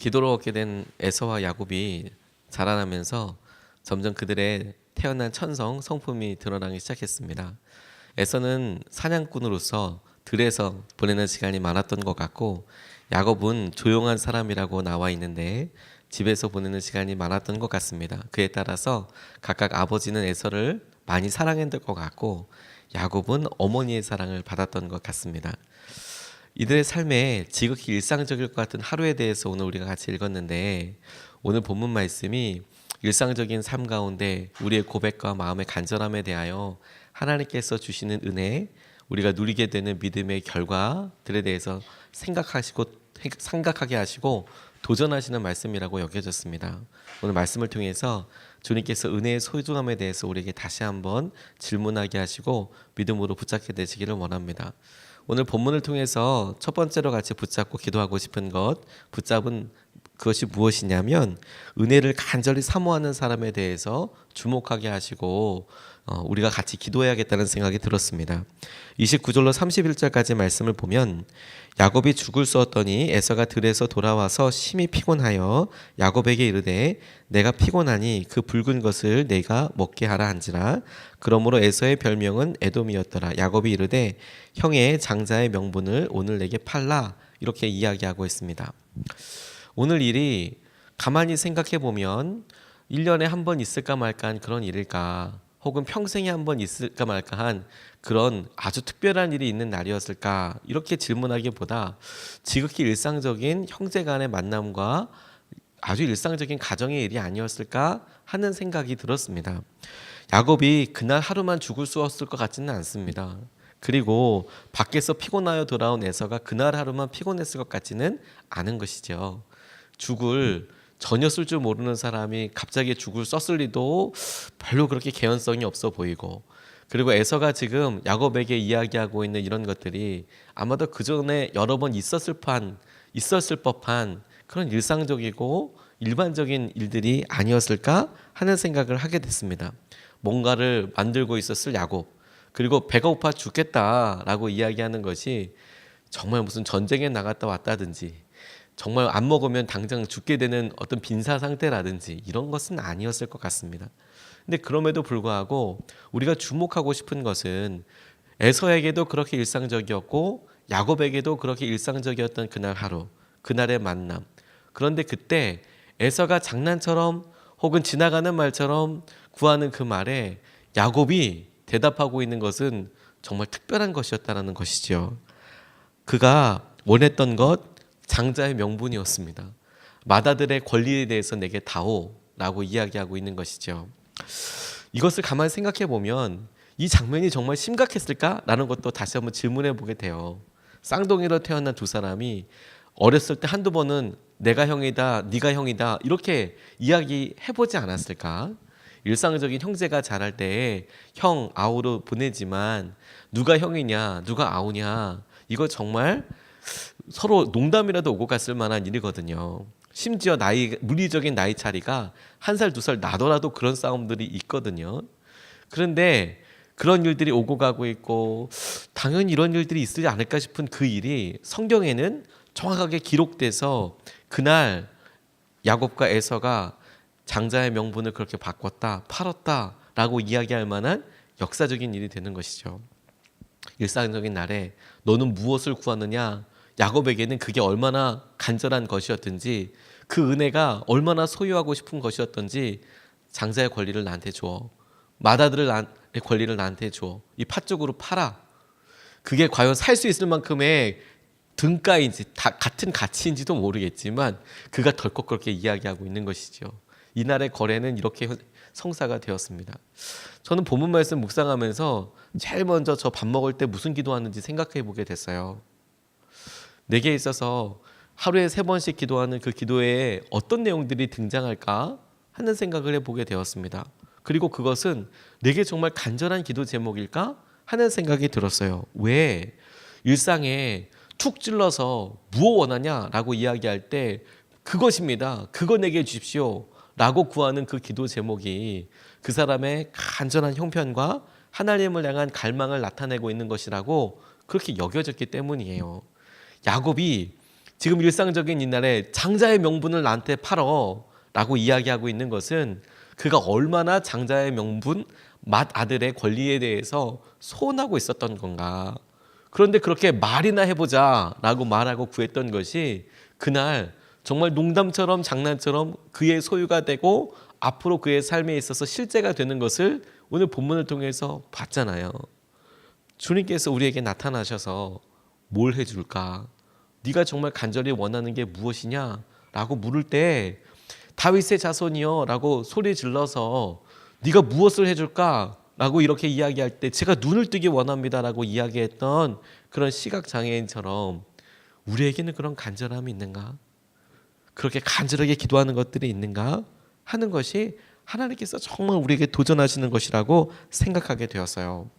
기도로 얻게 된 에서와 야곱이 자라나면서 점점 그들의 태어난 천성 성품이 드러나기 시작했습니다. 에서는 사냥꾼으로서 들에서 보내는 시간이 많았던 것 같고, 야곱은 조용한 사람이라고 나와 있는데 집에서 보내는 시간이 많았던 것 같습니다. 그에 따라서 각각 아버지는 에서를 많이 사랑했던 것 같고, 야곱은 어머니의 사랑을 받았던 것 같습니다. 이들의 삶에 지극히 일상적일 것 같은 하루에 대해서 오늘 우리가 같이 읽었는데, 오늘 본문 말씀이 일상적인 삶 가운데 우리의 고백과 마음의 간절함에 대하여 하나님께서 주시는 은혜, 우리가 누리게 되는 믿음의 결과들에 대해서 생각하게 하시고 도전하시는 말씀이라고 여겨졌습니다. 오늘 말씀을 통해서 주님께서 은혜의 소중함에 대해서 우리에게 다시 한번 질문하게 하시고 믿음으로 붙잡게 되시기를 원합니다. 오늘 본문을 통해서 첫 번째로 같이 붙잡고 기도하고 싶은 붙잡은 그것이 무엇이냐면, 은혜를 간절히 사모하는 사람에 대해서 주목하게 하시고 우리가 같이 기도해야겠다는 생각이 들었습니다. 29절로 31절까지 말씀을 보면, 야곱이 죽을 쏘았더니 에서가 들에서 돌아와서 심히 피곤하여 야곱에게 이르되 내가 피곤하니 그 붉은 것을 내가 먹게 하라 한지라. 그러므로 에서의 별명은 에돔이었더라. 야곱이 이르되 형의 장자의 명분을 오늘 내게 팔라, 이렇게 이야기하고 있습니다. 오늘 일이 가만히 생각해 보면 1년에 한 번 있을까 말까한 그런 일일까, 혹은 평생에 한 번 있을까 말까한 그런 아주 특별한 일이 있는 날이었을까, 이렇게 질문하기보다 지극히 일상적인 형제 간의 만남과 아주 일상적인 가정의 일이 아니었을까 하는 생각이 들었습니다. 야곱이 그날 하루만 죽을 수 없을 것 같지는 않습니다. 그리고 밖에서 피곤하여 돌아온 에서가 그날 하루만 피곤했을 것 같지는 않은 것이죠. 죽을 전혀 쓸 줄 모르는 사람이 갑자기 죽을 썼을 리도 별로 그렇게 개연성이 없어 보이고, 그리고 에서가 지금 야곱에게 이야기하고 있는 이런 것들이 아마도 그 전에 여러 번 있었을 법한 그런 일상적이고 일반적인 일들이 아니었을까 하는 생각을 하게 됐습니다. 뭔가를 만들고 있었을 야곱, 그리고 배가 고파 죽겠다라고 이야기하는 것이 정말 무슨 전쟁에 나갔다 왔다든지, 정말 안 먹으면 당장 죽게 되는 어떤 빈사 상태라든지 이런 것은 아니었을 것 같습니다. 근데 그럼에도 불구하고 우리가 주목하고 싶은 것은 에서에게도 그렇게 일상적이었고 야곱에게도 그렇게 일상적이었던 그날 하루, 그날의 만남. 그런데 그때 에서가 장난처럼 혹은 지나가는 말처럼 구하는 그 말에 야곱이 대답하고 있는 것은 정말 특별한 것이었다는 것이죠. 그가 원했던 것, 장자의 명분이었습니다. 맏아들의 권리에 대해서 내게 다오라고 이야기하고 있는 것이죠. 이것을 가만히 생각해 보면 이 장면이 정말 심각했을까라는 것도 다시 한번 질문해 보게 돼요. 쌍둥이로 태어난 두 사람이 어렸을 때 한두 번은 내가 형이다, 네가 형이다, 이렇게 이야기해 보지 않았을까? 일상적인 형제가 자랄 때 형 아우로 보내지만 누가 형이냐, 누가 아우냐, 이거 정말 서로 농담이라도 오고 갔을 만한 일이거든요. 심지어 물리적인 나이 차이가 1살, 2살 나더라도 그런 싸움들이 있거든요. 그런데 그런 일들이 오고 가고 있고 당연히 이런 일들이 있지 않을까 싶은 그 일이 성경에는 정확하게 기록돼서 그날 야곱과 에서가 장자의 명분을 그렇게 바꿨다, 팔았다라고 이야기할 만한 역사적인 일이 되는 것이죠. 일상적인 날에 너는 무엇을 구하느냐, 야곱에게는 그게 얼마나 간절한 것이었든지, 그 은혜가 얼마나 소유하고 싶은 것이었던지, 장자의 권리를 나한테 줘, 맏아들의 권리를 나한테 줘, 이 팥죽으로 팔아. 그게 과연 살 수 있을 만큼의 등가인지 같은 가치인지도 모르겠지만 그가 덜컥 그렇게 이야기하고 있는 것이죠. 이날의 거래는 이렇게 성사가 되었습니다. 저는 본문 말씀 묵상하면서 제일 먼저 저 밥 먹을 때 무슨 기도하는지 생각해 보게 됐어요. 내게 있어서 하루에 3번씩 기도하는 그 기도에 어떤 내용들이 등장할까 하는 생각을 해보게 되었습니다. 그리고 그것은 내게 정말 간절한 기도 제목일까 하는 생각이 들었어요. 왜? 일상에 툭 찔러서 무엇 원하냐라고 이야기할 때 그것입니다, 그거 내게 주십시오 라고 구하는 그 기도 제목이 그 사람의 간절한 형편과 하나님을 향한 갈망을 나타내고 있는 것이라고 그렇게 여겨졌기 때문이에요. 야곱이 지금 일상적인 이날에 장자의 명분을 나한테 팔어 라고 이야기하고 있는 것은 그가 얼마나 장자의 명분, 맏아들의 권리에 대해서 소원하고 있었던 건가. 그런데 그렇게 말이나 해보자 라고 말하고 구했던 것이 그날 정말 농담처럼 장난처럼 그의 소유가 되고 앞으로 그의 삶에 있어서 실제가 되는 것을 오늘 본문을 통해서 봤잖아요. 주님께서 우리에게 나타나셔서 뭘 해줄까? 네가 정말 간절히 원하는 게 무엇이냐? 라고 물을 때 다윗의 자손이여 라고 소리 질러서 네가 무엇을 해줄까? 라고 이렇게 이야기할 때 제가 눈을 뜨기 원합니다 라고 이야기했던 그런 시각장애인처럼 우리에게는 그런 간절함이 있는가? 그렇게 간절하게 기도하는 것들이 있는가? 하는 것이 하나님께서 정말 우리에게 도전하시는 것이라고 생각하게 되었어요.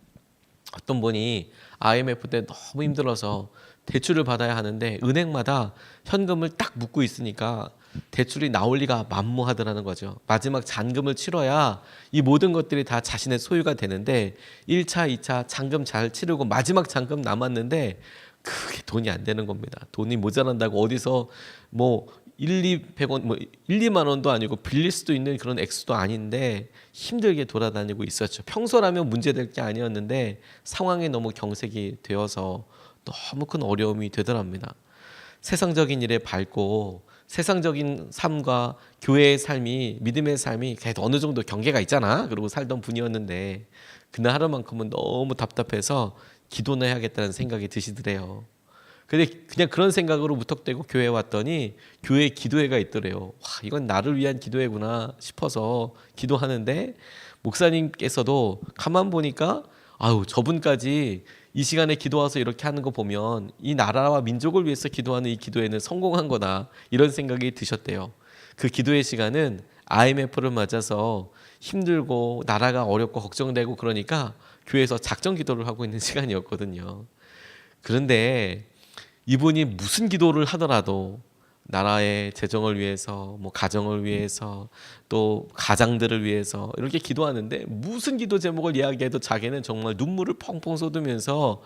어떤 분이 IMF 때 너무 힘들어서 대출을 받아야 하는데 은행마다 현금을 딱 묶고 있으니까 대출이 나올 리가 만무하더라는 거죠. 마지막 잔금을 치러야 이 모든 것들이 다 자신의 소유가 되는데 1차, 2차 잔금 잘 치르고 마지막 잔금 남았는데 그게 돈이 안 되는 겁니다. 돈이 모자란다고 어디서 뭐 100원, 뭐 1, 2만 원도 아니고 빌릴 수도 있는 그런 액수도 아닌데 힘들게 돌아다니고 있었죠. 평소라면 문제될 게 아니었는데 상황이 너무 경색이 되어서 너무 큰 어려움이 되더랍니다. 세상적인 일에 밝고 세상적인 삶과 교회의 삶이, 믿음의 삶이 그래도 어느 정도 경계가 있잖아. 그러고 살던 분이었는데 그날 하루만큼은 너무 답답해서 기도나 해야겠다는 생각이 드시더래요. 근데 그냥 그런 생각으로 무턱대고 교회에 왔더니 교회에 기도회가 있더래요. 와, 이건 나를 위한 기도회구나 싶어서 기도하는데 목사님께서도 가만 보니까 아유, 저분까지 이 시간에 기도 와서 이렇게 하는 거 보면 이 나라와 민족을 위해서 기도하는 이 기도회는 성공한 거다 이런 생각이 드셨대요. 그 기도회 시간은 IMF를 맞아서 힘들고 나라가 어렵고 걱정되고 그러니까 교회에서 작정 기도를 하고 있는 시간이었거든요. 그런데 이분이 무슨 기도를 하더라도 나라의 재정을 위해서, 뭐 가정을 위해서, 또 가장들을 위해서 이렇게 기도하는데 무슨 기도 제목을 이야기해도 자기는 정말 눈물을 펑펑 쏟으면서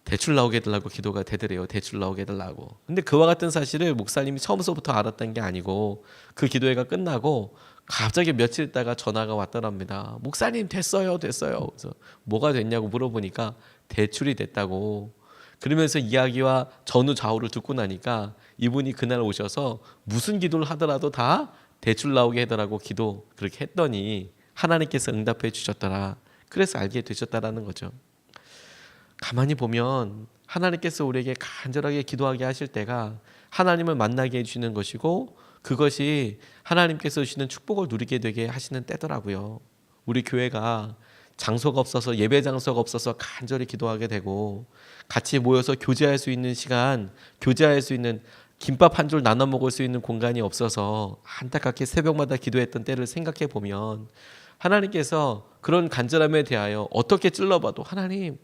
대출 나오게 해달라고 기도가 되더래요. 대출 나오게 해달라고. 근데 그와 같은 사실을 목사님이 처음서부터 알았던 게 아니고 그 기도회가 끝나고 갑자기 며칠 있다가 전화가 왔더랍니다. 목사님 됐어요. 그래서 뭐가 됐냐고 물어보니까 대출이 됐다고. 그러면서 이야기와 전후 좌우를 듣고 나니까 이분이 그날 오셔서 무슨 기도를 하더라도 다 대출 나오게 해달라고 기도 그렇게 했더니 하나님께서 응답해 주셨더라. 그래서 알게 되셨다라는 거죠. 가만히 보면 하나님께서 우리에게 간절하게 기도하게 하실 때가 하나님을 만나게 해주시는 것이고 그것이 하나님께서 주시는 축복을 누리게 되게 하시는 때더라고요. 우리 교회가 장소가 없어서 예배 장소가 없어서 간절히 기도하게 되고 같이 모여서 교제할 수 있는 시간, 교제할 수 있는 김밥 한 줄 나눠 먹을 수 있는 공간이 없어서 안타깝게 새벽마다 기도했던 때를 생각해 보면 하나님께서 그런 간절함에 대하여 어떻게 찔러봐도 하나님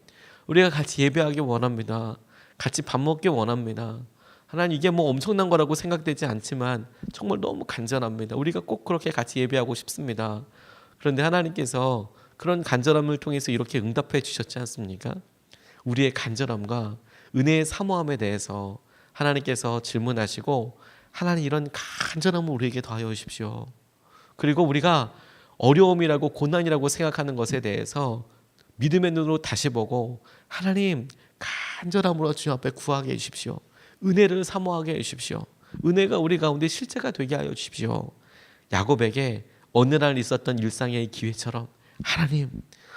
우리가 같이 예배하기 원합니다. 같이 밥 먹기 원합니다. 하나님 이게 뭐 엄청난 거라고 생각되지 않지만 정말 너무 간절합니다. 우리가 꼭 그렇게 같이 예배하고 싶습니다. 그런데 하나님께서 그런 간절함을 통해서 이렇게 응답해 주셨지 않습니까? 우리의 간절함과 은혜의 사모함에 대해서 하나님께서 질문하시고 하나님 이런 간절함을 우리에게 더하여 주십시오. 그리고 우리가 어려움이라고 고난이라고 생각하는 것에 대해서 믿음의 눈으로 다시 보고 하나님 간절함으로 주님 앞에 구하게 해주십시오. 은혜를 사모하게 해주십시오. 은혜가 우리 가운데 실제가 되게 하여 주십시오. 야곱에게 어느 날 있었던 일상의 기회처럼 하나님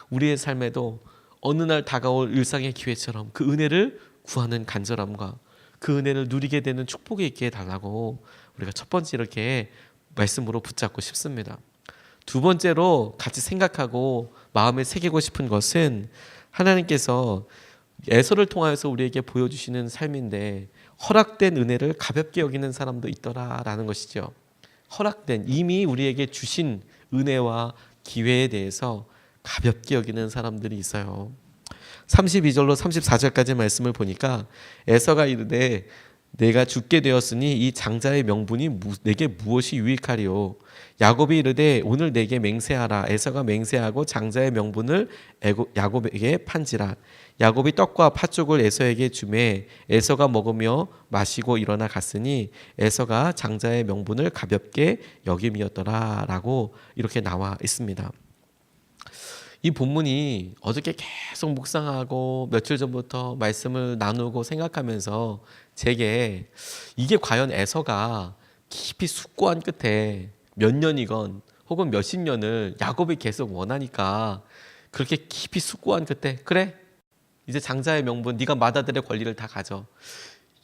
우리의 삶에도 어느 날 다가올 일상의 기회처럼 그 은혜를 구하는 간절함과 그 은혜를 누리게 되는 축복이 있게 해달라고 우리가 첫 번째 이렇게 말씀으로 붙잡고 싶습니다. 두 번째로 같이 생각하고 마음에 새기고 싶은 것은 하나님께서 에서를 통하여서 우리에게 보여주시는 삶인데 허락된 은혜를 가볍게 여기는 사람도 있더라라는 것이죠. 허락된 이미 우리에게 주신 은혜와 기회에 대해서 가볍게 여기는 사람들이 있어요. 32절로 34절까지 말씀을 보니까 에서가 이르되 내가 죽게 되었으니 이 장자의 명분이 내게 무엇이 유익하리요. 야곱이 이르되 오늘 내게 맹세하라. 에서가 맹세하고 장자의 명분을 야곱에게 판지라. 야곱이 떡과 팥죽을 에서에게 주매 에서가 먹으며 마시고 일어나 갔으니 에서가 장자의 명분을 가볍게 여김이었더라 라고 이렇게 나와 있습니다. 이 본문이 어저께 계속 묵상하고 며칠 전부터 말씀을 나누고 생각하면서 제게 이게 과연 에서가 깊이 숙고한 끝에 몇 년이건 혹은 몇십 년을 야곱이 계속 원하니까 그렇게 깊이 숙고한 끝에 그래 이제 장자의 명분 네가 맏아들의 권리를 다 가져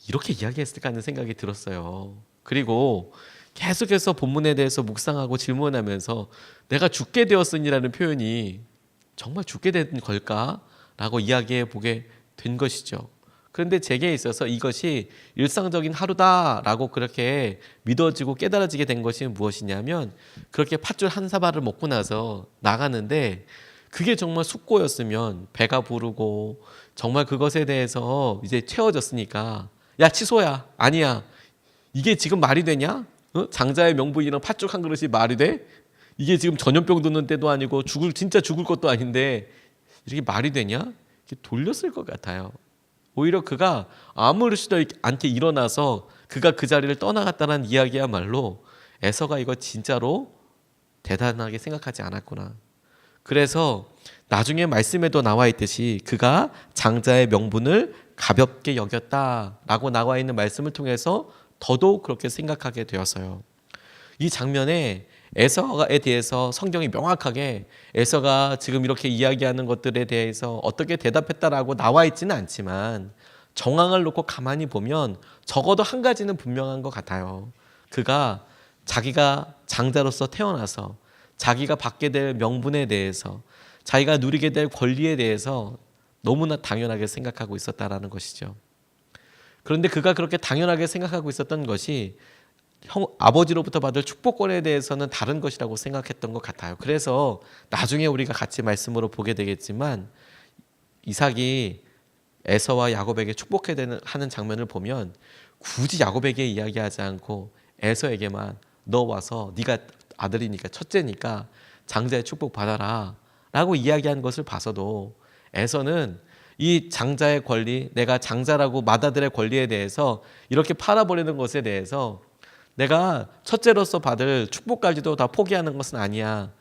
이렇게 이야기했을까 하는 생각이 들었어요. 그리고 계속해서 본문에 대해서 묵상하고 질문하면서 내가 죽게 되었으니라는 표현이 정말 죽게 된 걸까라고 이야기해 보게 된 것이죠. 그런데 제게 있어서 이것이 일상적인 하루다라고 그렇게 믿어지고 깨달아지게 된 것이 무엇이냐면 그렇게 팥줄 한 사발을 먹고 나서 나가는데 그게 정말 숙고였으면 배가 부르고 정말 그것에 대해서 이제 채워졌으니까 야 취소야 아니야 이게 지금 말이 되냐? 장자의 명분이랑 팥죽 한 그릇이 말이 돼? 이게 지금 전염병 도는 때도 아니고 진짜 죽을 것도 아닌데 이렇게 말이 되냐? 이렇게 돌렸을 것 같아요. 오히려 그가 아무렇지도 않게 일어나서 그가 그 자리를 떠나갔다는 이야기야말로 에서가 이거 진짜로 대단하게 생각하지 않았구나. 그래서 나중에 말씀에도 나와 있듯이 그가 장자의 명분을 가볍게 여겼다라고 나와 있는 말씀을 통해서 더더욱 그렇게 생각하게 되었어요. 이 장면에 에서에 대해서 성경이 명확하게 에서가 지금 이렇게 이야기하는 것들에 대해서 어떻게 대답했다라고 나와 있지는 않지만 정황을 놓고 가만히 보면 적어도 한 가지는 분명한 것 같아요. 그가 자기가 장자로서 태어나서 자기가 받게 될 명분에 대해서 자기가 누리게 될 권리에 대해서 너무나 당연하게 생각하고 있었다라는 것이죠. 그런데 그가 그렇게 당연하게 생각하고 있었던 것이 아버지로부터 받을 축복권에 대해서는 다른 것이라고 생각했던 것 같아요. 그래서 나중에 우리가 같이 말씀으로 보게 되겠지만 이삭이 에서와 야곱에게 축복해야 하는 장면을 보면 굳이 야곱에게 이야기하지 않고 에서에게만 너 와서 네가 아들이니까 첫째니까 장자의 축복 받아라 라고 이야기한 것을 봐서도 에서는 이 장자의 권리, 내가 장자라고 맏아들의 권리에 대해서 이렇게 팔아버리는 것에 대해서 내가 첫째로서 받을 축복까지도 다 포기하는 것은 아니야.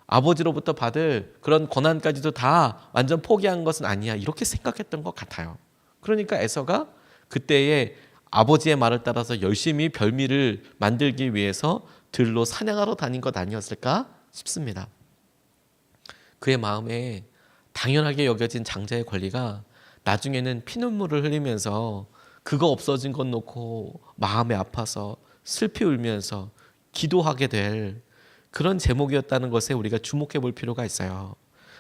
아버지로부터 받을 그런 권한까지도 다 완전 포기한 것은 아니야. 이렇게 생각했던 것 같아요. 그러니까 에서가 그때의 아버지의 말을 따라서 열심히 별미를 만들기 위해서 들로 사냥하러 다닌 것 아니었을까 싶습니다. 그의 마음에 당연하게 여겨진 장자의 권리가 나중에는 피눈물을 흘리면서 그거 없어진 것 놓고 마음에 아파서 슬피 울면서 기도하게 될 그런 제목이었다는 것에 우리가 주목해 볼 필요가 있어요.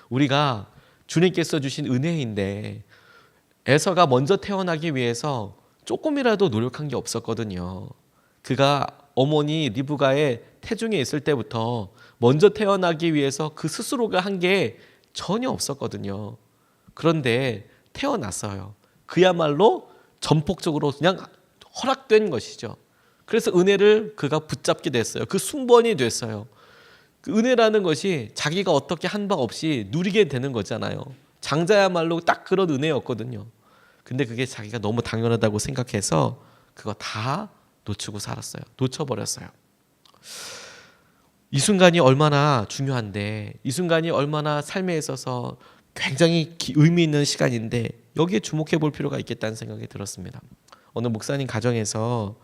우리가 주님께서 주신 은혜인데 에서가 먼저 태어나기 위해서 조금이라도 노력한 게 없었거든요. 그가 어머니 리브가의 태중에 있을 때부터 먼저 태어나기 위해서 그 스스로가 한 게 전혀 없었거든요. 그런데 태어났어요. 그야말로 전폭적으로 그냥 허락된 것이죠. 그래서 은혜를 그가 붙잡게 됐어요. 그 순번이 됐어요. 그 은혜라는 것이 자기가 어떻게 한 바 없이 누리게 되는 거잖아요. 장자야말로 딱 그런 은혜였거든요. 근데 그게 자기가 너무 당연하다고 생각해서 그거 다 놓치고 살았어요. 놓쳐버렸어요. 이 순간이 얼마나 중요한데, 이 순간이 얼마나 삶에 있어서 굉장히 의미 있는 시간인데 여기에 주목해 볼 필요가 있겠다는 생각이 들었습니다. 어느 목사님 가정에서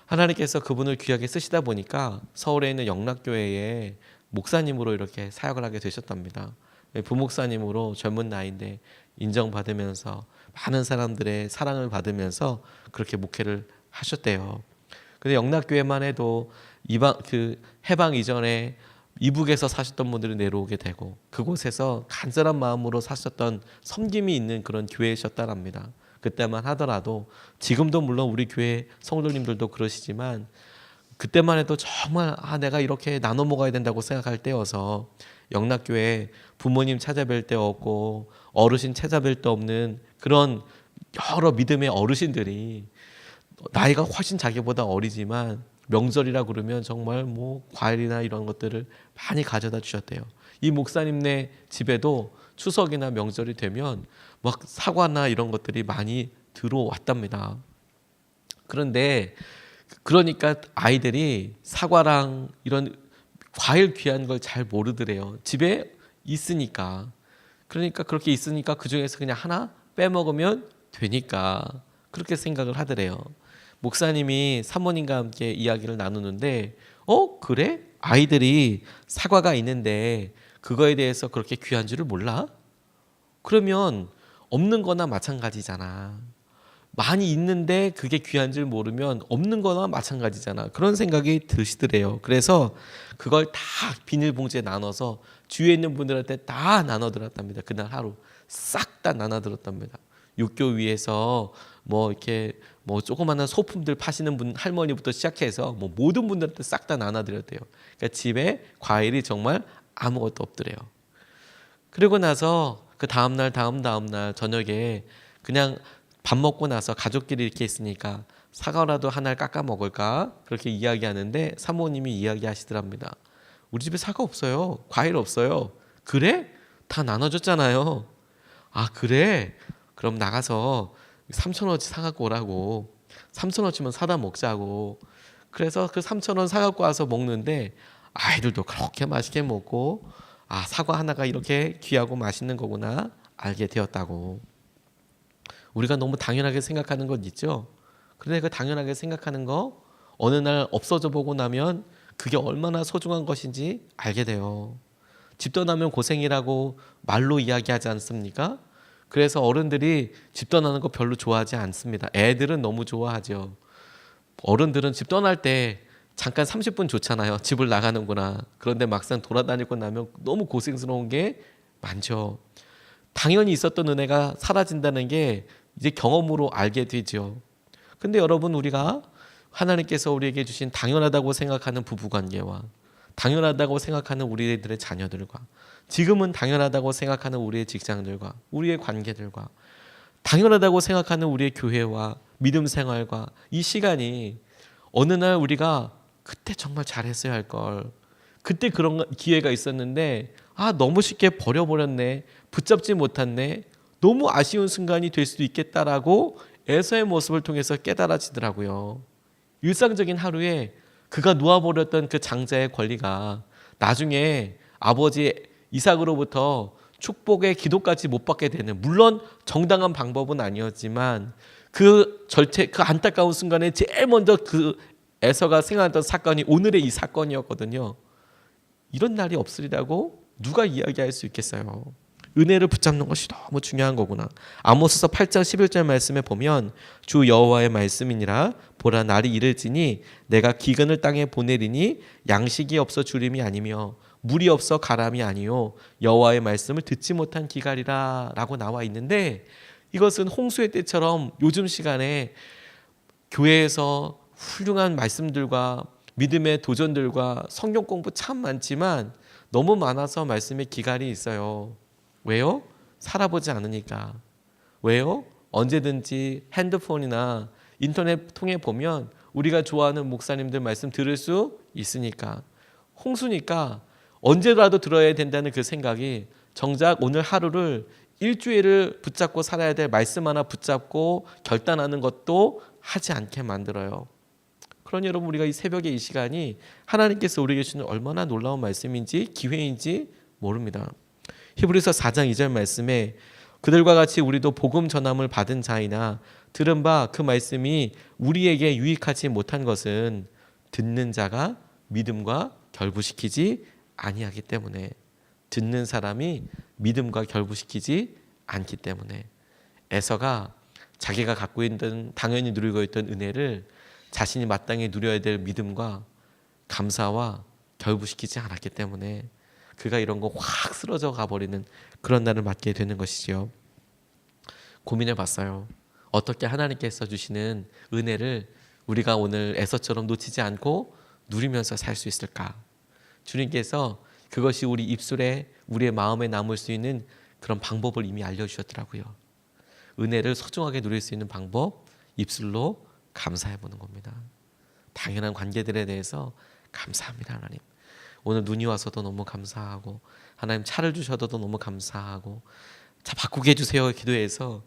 하나님께서 그분을 귀하게 쓰시다 보니까 서울에 있는 영락교회에 목사님으로 이렇게 사역을 하게 되셨답니다. 부목사님으로 젊은 나이인데 인정받으면서 많은 사람들의 사랑을 받으면서 그렇게 목회를 하셨대요. 근데 영락교회만 해도 해방 이전에 이북에서 사셨던 분들이 내려오게 되고 그곳에서 간절한 마음으로 사셨던 섬김이 있는 그런 교회셨다랍니다. 그때만 하더라도 지금도 물론 우리 교회 성도님들도 그러시지만 그때만 해도 정말 내가 이렇게 나눠 먹어야 된다고 생각할 때여서 영락교회 부모님 찾아뵐 데 없고 어르신 찾아뵐 데 없는 그런 여러 믿음의 어르신들이 나이가 훨씬 자기보다 어리지만 명절이라 그러면 정말 뭐 과일이나 이런 것들을 많이 가져다 주셨대요. 이 목사님네 집에도 추석이나 명절이 되면 막 사과나 이런 것들이 많이 들어왔답니다. 그런데 그러니까 아이들이 사과랑 이런 과일 귀한 걸 잘 모르더래요. 집에 있으니까. 그러니까 그렇게 있으니까 그중에서 그냥 하나 빼먹으면 되니까 그렇게 생각을 하더래요. 목사님이 사모님과 함께 이야기를 나누는데 그래? 아이들이 사과가 있는데 그거에 대해서 그렇게 귀한 줄을 몰라? 그러면 없는 거나 마찬가지잖아. 많이 있는데 그게 귀한 줄 모르면 없는 거나 마찬가지잖아. 그런 생각이 드시더래요. 그래서 그걸 다 비닐봉지에 나눠서 주위에 있는 분들한테 다 나눠들었답니다. 그날 하루 싹 다 나눠들었답니다. 육교 위에서 뭐 이렇게 뭐 조그마한 소품들 파시는 분 할머니부터 시작해서 뭐 모든 분들한테 싹 다 나눠드렸대요. 그러니까 집에 과일이 정말 아무것도 없더래요. 그리고 나서 그 다음날 저녁에 그냥 밥 먹고 나서 가족끼리 이렇게 있으니까 사과라도 하나를 깎아 먹을까 그렇게 이야기하는데 사모님이 이야기하시더랍니다. 우리 집에 사과 없어요. 과일 없어요. 그래? 다 나눠줬잖아요. 아 그래? 그럼 나가서 3,000원어치 사갖고 오라고. 3,000원어치면 사다 먹자고. 그래서 그 3,000원 사갖고 와서 먹는데 아이들도 그렇게 맛있게 먹고 사과 하나가 이렇게 귀하고 맛있는 거구나 알게 되었다고. 우리가 너무 당연하게 생각하는 것 있죠. 그런데 그 당연하게 생각하는 거 어느 날 없어져 보고 나면 그게 얼마나 소중한 것인지 알게 돼요. 집 떠나면 고생이라고 말로 이야기하지 않습니까? 그래서 어른들이 집 떠나는 거 별로 좋아하지 않습니다. 애들은 너무 좋아하죠. 어른들은 집 떠날 때 잠깐 30분 좋잖아요. 집을 나가는구나. 그런데 막상 돌아다니고 나면 너무 고생스러운 게 많죠. 당연히 있었던 은혜가 사라진다는 게 이제 경험으로 알게 되죠. 근데 여러분 우리가 하나님께서 우리에게 주신 당연하다고 생각하는 부부관계와 당연하다고 생각하는 우리들의 자녀들과 지금은 당연하다고 생각하는 우리의 직장들과 우리의 관계들과 당연하다고 생각하는 우리의 교회와 믿음 생활과 이 시간이 어느 날 우리가 그때 정말 잘했어야 할 걸 그때 그런 기회가 있었는데 너무 쉽게 버려버렸네 붙잡지 못했네 너무 아쉬운 순간이 될 수도 있겠다라고 에서의 모습을 통해서 깨달아지더라고요. 일상적인 하루에 그가 놓아버렸던 그 장자의 권리가 나중에 아버지 이삭으로부터 축복의 기도까지 못 받게 되는 물론 정당한 방법은 아니었지만 그 안타까운 순간에 제일 먼저 그 에서가 생각했던 사건이 오늘의 이 사건이었거든요. 이런 날이 없으리라고 누가 이야기할 수 있겠어요. 은혜를 붙잡는 것이 너무 중요한 거구나. 아모스서 8장 11절 말씀에 보면 주 여호와의 말씀이니라 보라 날이 이를지니 내가 기근을 땅에 보내리니 양식이 없어 주림이 아니며 물이 없어 가람이 아니요 여호와의 말씀을 듣지 못한 기갈이라 라고 나와 있는데 이것은 홍수의 때처럼 요즘 시간에 교회에서 훌륭한 말씀들과 믿음의 도전들과 성경 공부 참 많지만 너무 많아서 말씀에 기갈이 있어요. 왜요? 살아보지 않으니까. 왜요? 언제든지 핸드폰이나 인터넷 통해 보면 우리가 좋아하는 목사님들 말씀 들을 수 있으니까. 홍수니까 언제라도 들어야 된다는 그 생각이 정작 오늘 하루를 일주일을 붙잡고 살아야 될 말씀 하나 붙잡고 결단하는 것도 하지 않게 만들어요. 그러니 여러분 우리가 이 새벽에 이 시간이 하나님께서 우리에게 주는 얼마나 놀라운 말씀인지 기회인지 모릅니다. 히브리서 4장 2절 말씀에 그들과 같이 우리도 복음 전함을 받은 자이나 들은 바 그 말씀이 우리에게 유익하지 못한 것은 듣는 자가 믿음과 결부시키지 아니하기 때문에 듣는 사람이 믿음과 결부시키지 않기 때문에 에서가 자기가 갖고 있던 당연히 누리고 있던 은혜를 자신이 마땅히 누려야 될 믿음과 감사와 결부시키지 않았기 때문에 그가 이런 거 확 쓰러져 가버리는 그런 날을 맞게 되는 것이지요. 고민해 봤어요. 어떻게 하나님께서 주시는 은혜를 우리가 오늘 에서처럼 놓치지 않고 누리면서 살 수 있을까? 주님께서 그것이 우리 입술에 우리의 마음에 남을 수 있는 그런 방법을 이미 알려주셨더라고요. 은혜를 소중하게 누릴 수 있는 방법 입술로 감사해 보는 겁니다. 당연한 관계들에 대해서 감사합니다. 하나님, 오늘 눈이 와서도 너무 감사하고, 하나님 차를 주셔도 너무 감사하고, 차 바꾸게 해주세요 기도해서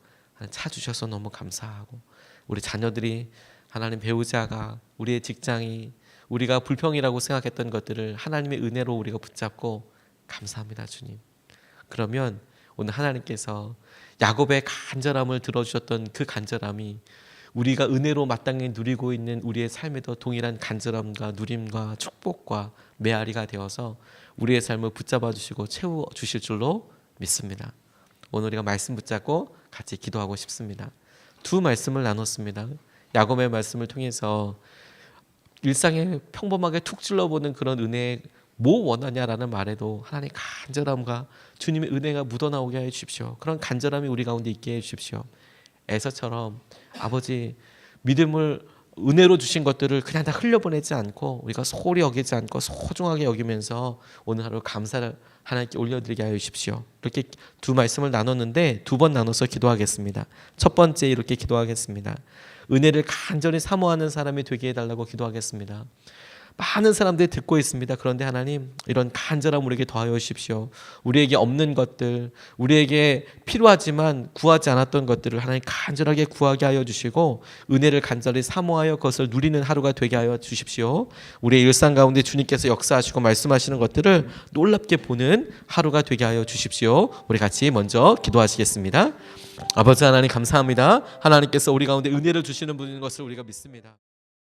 차 주셔서 너무 감사하고, 우리 자녀들이, 하나님 배우자가, 우리의 직장이, 우리가 불평이라고 생각했던 것들을 하나님의 은혜로 우리가 붙잡고 감사합니다 주님. 그러면 오늘 하나님께서 야곱의 간절함을 들어주셨던 그 간절함이 우리가 은혜로 마땅히 누리고 있는 우리의 삶에도 동일한 간절함과 누림과 축복과 메아리가 되어서 우리의 삶을 붙잡아 주시고 채워 주실 줄로 믿습니다. 오늘 우리가 말씀 붙잡고 같이 기도하고 싶습니다. 두 말씀을 나눴습니다. 야곱의 말씀을 통해서 일상에 평범하게 툭 찔러보는 그런 은혜, 뭐 원하냐라는 말에도 하나님의 간절함과 주님의 은혜가 묻어나오게 해 주십시오. 그런 간절함이 우리 가운데 있게 해 주십시오. 에서처럼 아버지, 믿음을 은혜로 주신 것들을 그냥 다 흘려보내지 않고 우리가 소홀히 여기지 않고 소중하게 여기면서 오늘 하루 감사를 하나님께 올려드리게 하여 주십시오. 이렇게 두 말씀을 나눴는데 두 번 나눠서 기도하겠습니다. 첫 번째 이렇게 기도하겠습니다. 은혜를 간절히 사모하는 사람이 되게 해달라고 기도하겠습니다. 많은 사람들이 듣고 있습니다. 그런데 하나님, 이런 간절함 우리에게 더하여 주십시오. 우리에게 없는 것들, 우리에게 필요하지만 구하지 않았던 것들을 하나님 간절하게 구하게 하여 주시고 은혜를 간절히 사모하여 그것을 누리는 하루가 되게 하여 주십시오. 우리의 일상 가운데 주님께서 역사하시고 말씀하시는 것들을 놀랍게 보는 하루가 되게 하여 주십시오. 우리 같이 먼저 기도하시겠습니다. 아버지 하나님 감사합니다. 하나님께서 우리 가운데 은혜를 주시는 분인 것을 우리가 믿습니다.